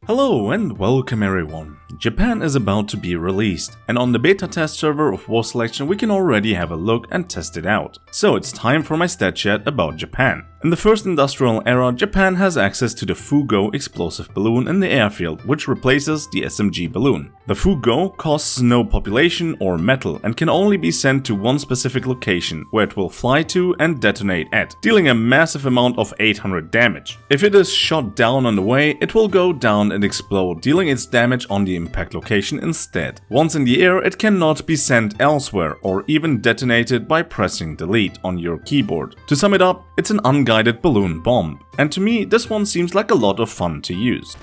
Hello and welcome everyone. Japan is about to be released, and on the beta test server of War Selection we can already have a look and test it out. So it's time for my stat chat about Japan. In the first industrial era, Japan has access to the Fugo explosive balloon in the airfield, which replaces the SMG balloon. The Fugo costs no population or metal and can only be sent to one specific location, where it will fly to and detonate at, dealing a massive amount of 800 damage. If it is shot down on the way, it will go down and explode, dealing its damage on the impact location instead. Once in the air, it cannot be sent elsewhere or even detonated by pressing delete on your keyboard. To sum it up, it's an unguided balloon bomb, and to me this one seems like a lot of fun to use.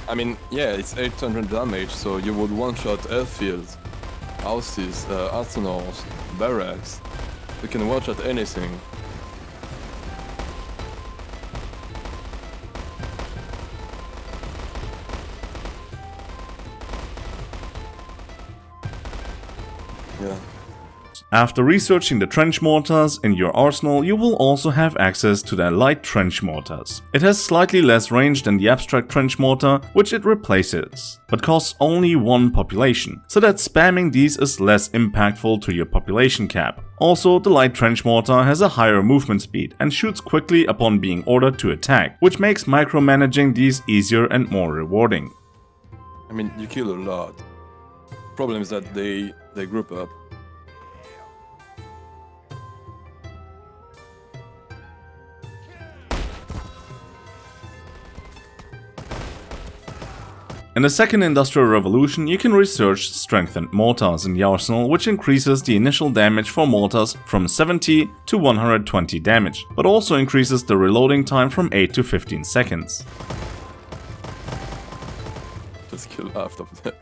I mean, yeah, it's 800 damage, so you would one-shot airfields, houses, arsenals, barracks. You can one-shot anything. Yeah. After researching the trench mortars in your arsenal, you will also have access to the light trench mortars. It has slightly less range than the abstract trench mortar, which it replaces, but costs only one population, so that spamming these is less impactful to your population cap. Also, the light trench mortar has a higher movement speed and shoots quickly upon being ordered to attack, which makes micromanaging these easier and more rewarding. I mean, you kill a lot. Problem is that they group up. In the second industrial revolution, you can research strengthened mortars in the arsenal, which increases the initial damage for mortars from 70 to 120 damage, but also increases the reloading time from 8 to 15 seconds. Just kill half of them.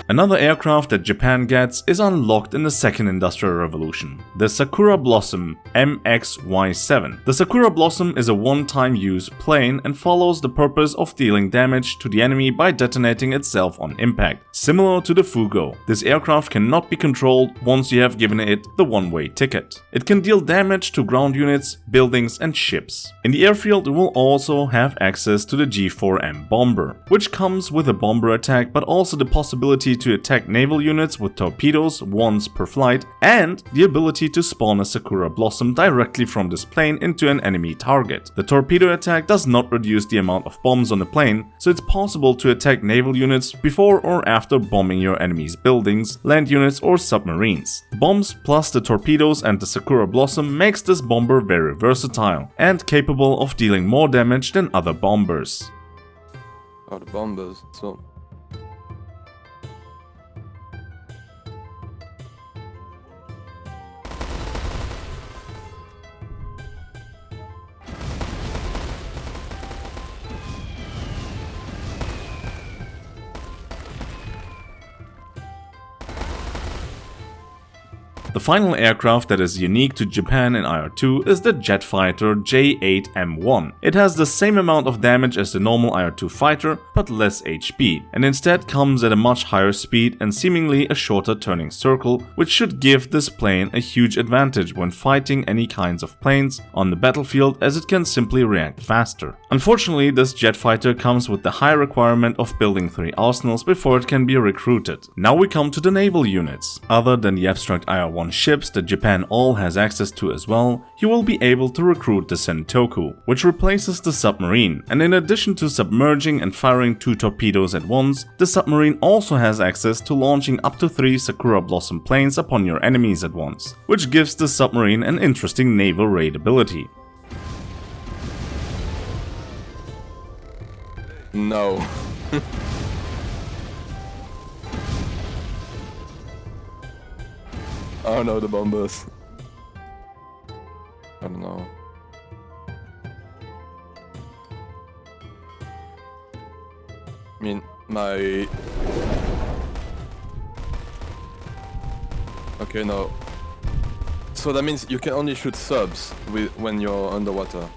Another aircraft that Japan gets is unlocked in the second industrial revolution, the Sakura Blossom MXY7. The Sakura Blossom is a one-time use plane and follows the purpose of dealing damage to the enemy by detonating itself on impact, similar to the Fugo. This aircraft cannot be controlled once you have given it the one-way ticket. It can deal damage to ground units, buildings and ships. In the airfield it will also have access to the G4M bomber, which comes with a bomber attack but also the possibility to attack naval units with torpedoes once per flight, and the ability to spawn a Sakura Blossom directly from this plane into an enemy target. The torpedo attack does not reduce the amount of bombs on the plane, so it's possible to attack naval units before or after bombing your enemy's buildings, land units or submarines. The bombs plus the torpedoes and the Sakura Blossom makes this bomber very versatile and capable of dealing more damage than other bombers. Oh, the bombers, so... The final aircraft that is unique to Japan in IR2 is the jet fighter J8M1. It has the same amount of damage as the normal IR2 fighter, but less HP, and instead comes at a much higher speed and seemingly a shorter turning circle, which should give this plane a huge advantage when fighting any kinds of planes on the battlefield, as it can simply react faster. Unfortunately, this jet fighter comes with the high requirement of building 3 arsenals before it can be recruited. Now we come to the naval units. Other than the abstract IR1 ships that Japan all has access to as well, you will be able to recruit the Sentoku, which replaces the submarine, and in addition to submerging and firing 2 torpedoes at once, the submarine also has access to launching up to 3 Sakura Blossom planes upon your enemies at once, which gives the submarine an interesting naval raid ability. No. Oh no, the bombers. I don't know. I mean, my... Okay, no. So that means you can only shoot subs when you're underwater.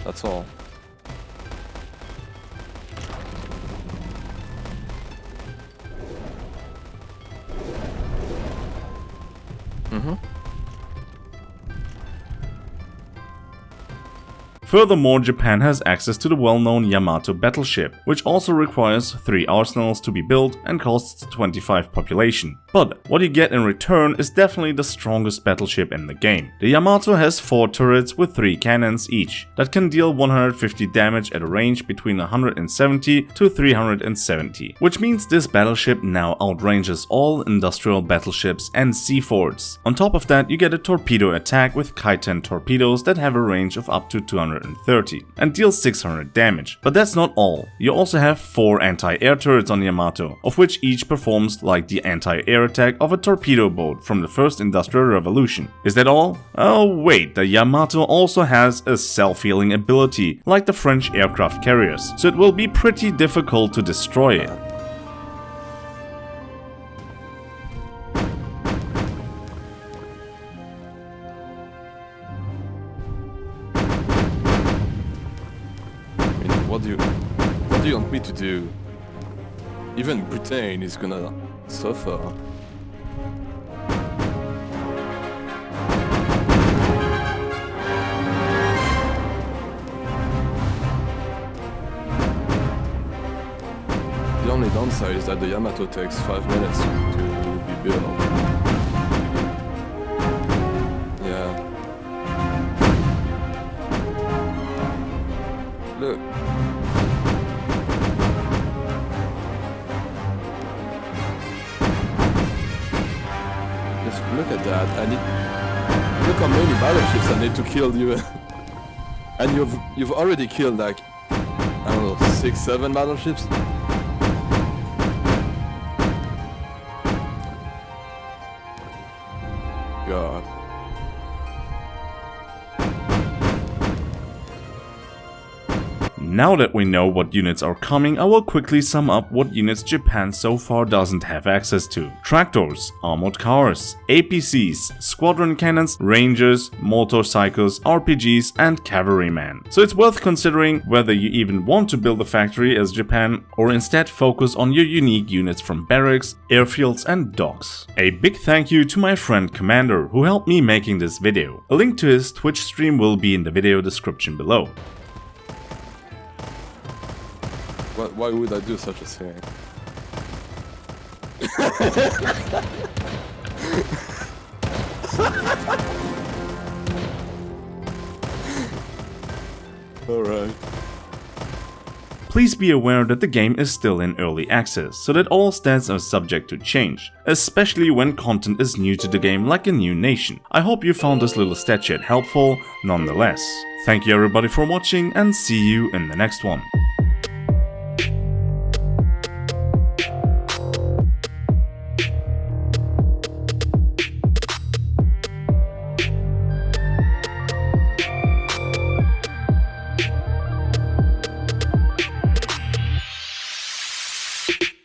That's all. Furthermore, Japan has access to the well-known Yamato battleship, which also requires 3 arsenals to be built and costs 25 population. But what you get in return is definitely the strongest battleship in the game. The Yamato has 4 turrets with 3 cannons each, that can deal 150 damage at a range between 170 to 370, which means this battleship now outranges all industrial battleships and sea forts. On top of that, you get a torpedo attack with Kaiten torpedoes that have a range of up to 230 and deal 600 damage. But that's not all. You also have 4 anti-air turrets on Yamato, of which each performs like the anti-air attack of a torpedo boat from the first Industrial Revolution. Is that all? Oh wait, the Yamato also has a self-healing ability like the French aircraft carriers, so it will be pretty difficult to destroy it. What do you want me to do? Even Britain is gonna suffer. The only downside is that the Yamato takes 5 minutes to be built. Yeah. Look. Just look at that. Look how many battleships I need to kill you. And you've already killed like, I don't know, 6, 7 battleships? God. Now that we know what units are coming, I will quickly sum up what units Japan so far doesn't have access to. Tractors, armored cars, APCs, squadron cannons, rangers, motorcycles, RPGs and cavalrymen. So it's worth considering whether you even want to build a factory as Japan or instead focus on your unique units from barracks, airfields and docks. A big thank you to my friend Commander who helped me making this video. A link to his Twitch stream will be in the video description below. Why would I do such a thing? Alright. Please be aware that the game is still in early access, so that all stats are subject to change, especially when content is new to the game like a new nation. I hope you found this little stat sheet helpful nonetheless. Thank you everybody for watching and see you in the next one.